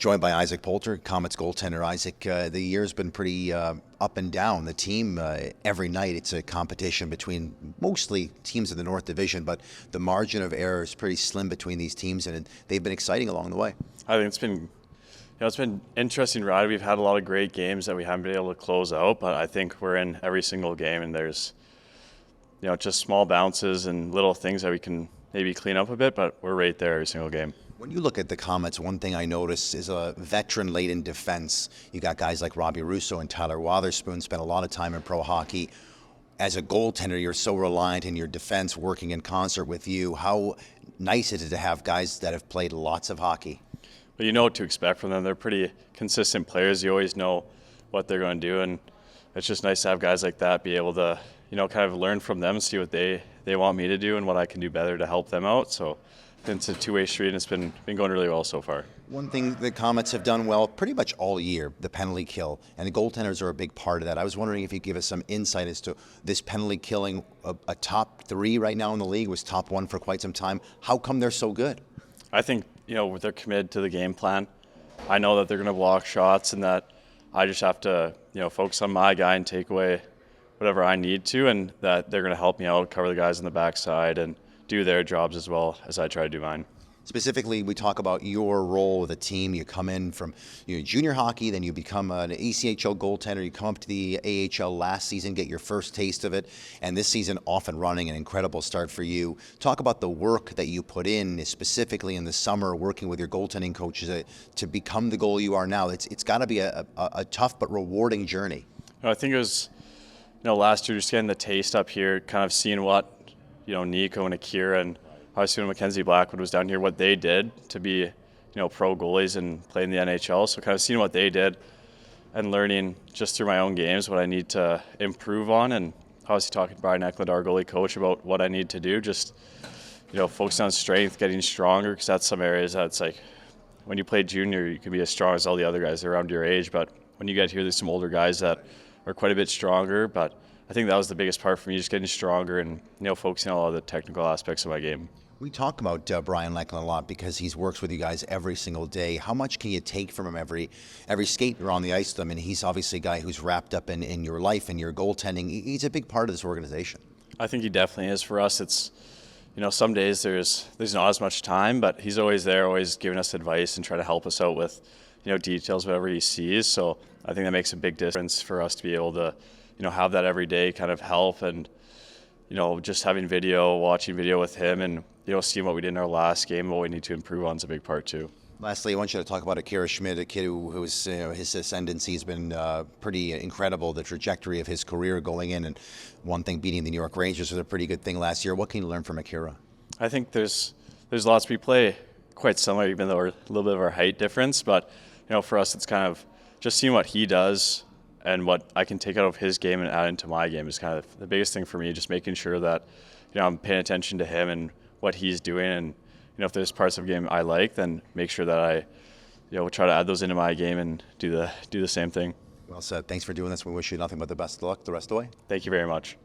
Joined by Isaac Poulter, Comets goaltender. Isaac, the year's been pretty up and down. The team, every night, it's a competition between mostly teams in the North Division, but the margin of error is pretty slim between these teams, and they've been exciting along the way. I think it's been interesting ride. We've had a lot of great games that we haven't been able to close out, but I think we're in every single game, and there's just small bounces and little things that we can maybe clean up a bit, but we're right there every single game. When you look at the Comets, one thing I notice is a veteran-laden defense. You got guys like Robbie Russo and Tyler Wotherspoon, spent a lot of time in pro hockey. As a goaltender, you're so reliant in your defense working in concert with you. How nice is it to have guys that have played lots of hockey? But you know what to expect from them. They're pretty consistent players. You always know what they're going to do, and it's just nice to have guys like that be able to, kind of learn from them, see what they want me to do and what I can do better to help them out. So it's a two-way street, and it's been going really well so far. One thing the Comets have done well pretty much all year, the penalty kill, and the goaltenders are a big part of that. I was wondering if you could give us some insight as to this penalty killing, a top three right now in the league, was top one for quite some time. How come they're so good? I think, they're committed to the game plan. I know that they're going to block shots and that I just have to, focus on my guy and take away whatever I need to, and that they're going to help me out, cover the guys on the backside, and do their jobs as well as I try to do mine. Specifically, we talk about your role with the team. You come in from junior hockey, then you become an ECHL goaltender. You come up to the AHL last season, get your first taste of it, and this season off and running, an incredible start for you. Talk about the work that you put in, specifically in the summer, working with your goaltending coaches to become the goalie you are now. It's got to be a tough but rewarding journey. I think it was, last year just getting the taste up here, kind of seeing what Nico and Akira and obviously when Mackenzie Blackwood was down here, what they did to be, pro goalies and play in the NHL. So kind of seeing what they did and learning just through my own games what I need to improve on, and obviously talking to Brian Eklund, our goalie coach, about what I need to do. Just, focusing on strength, getting stronger, because that's some areas that's like when you play junior, you can be as strong as all the other guys around your age, but when you get here, there's some older guys that are quite a bit stronger. But I think that was the biggest part for me, just getting stronger and focusing on all the technical aspects of my game. We talk about Brian Eklund a lot because he works with you guys every single day. How much can you take from him every skate you're on the ice with him? And he's obviously a guy who's wrapped up in your life and your goaltending. He's a big part of this organization. I think he definitely is. For us, it's some days there's not as much time, but he's always there, always giving us advice and trying to help us out with details, whatever he sees. So I think that makes a big difference for us to be able to have that every day kind of help, and just having watching video with him, and seeing what we did in our last game, what we need to improve on is a big part too. Lastly, I want you to talk about Akira Schmid, a kid who's his ascendancy has been pretty incredible. The trajectory of his career going in, and one thing, beating the New York Rangers was a pretty good thing last year. What can you learn from Akira? I think there's lots. We play quite similar, even though we're a little bit of our height difference. But for us, it's kind of just seeing what he does and what I can take out of his game and add into my game is kind of the biggest thing for me. Just making sure that I'm paying attention to him and what he's doing, and if there's parts of the game I like, then make sure that I try to add those into my game and do the same thing. Well said. Thanks for doing this. We wish you nothing but the best of luck the rest of the way. Thank you very much.